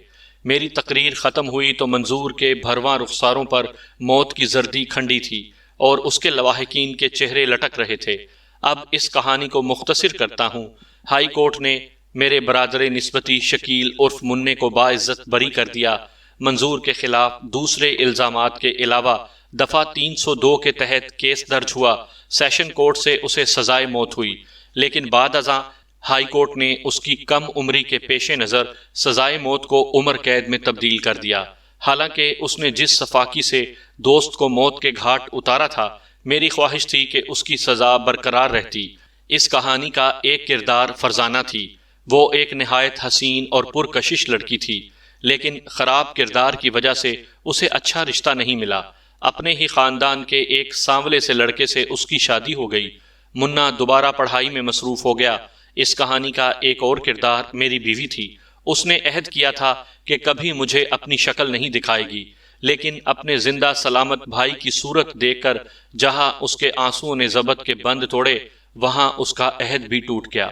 میری تقریر ختم ہوئی تو منظور کے بھرواں رخساروں پر موت کی زردی کھنڈی تھی اور اس کے لواحقین کے چہرے لٹک رہے تھے۔ اب اس کہانی کو مختصر کرتا ہوں۔ ہائی کورٹ نے میرے برادر نسبتی شکیل عرف مننے کو باعزت بری کر دیا۔ منظور کے خلاف دوسرے الزامات کے علاوہ دفعہ 302 کے تحت کیس درج ہوا۔ سیشن کورٹ سے اسے سزائے موت ہوئی، لیکن بعد ازاں ہائی کورٹ نے اس کی کم عمری کے پیش نظر سزائے موت کو عمر قید میں تبدیل کر دیا۔ حالانکہ اس نے جس صفاکی سے دوست کو موت کے گھاٹ اتارا تھا، میری خواہش تھی کہ اس کی سزا برقرار رہتی۔ اس کہانی کا ایک کردار فرزانہ تھی۔ وہ ایک نہایت حسین اور پرکشش لڑکی تھی، لیکن خراب کردار کی وجہ سے اسے اچھا رشتہ نہیں ملا۔ اپنے ہی خاندان کے ایک سانولے سے لڑکے سے اس کی شادی ہو گئی۔ منا دوبارہ پڑھائی میں مصروف ہو گیا۔ اس کہانی کا ایک اور کردار میری بیوی تھی۔ اس نے عہد کیا تھا کہ کبھی مجھے اپنی شکل نہیں دکھائے گی، لیکن اپنے زندہ سلامت بھائی کی صورت دیکھ کر جہاں اس کے آنسوؤں نے ضبط کے بند توڑے، وہاں اس کا عہد بھی ٹوٹ گیا۔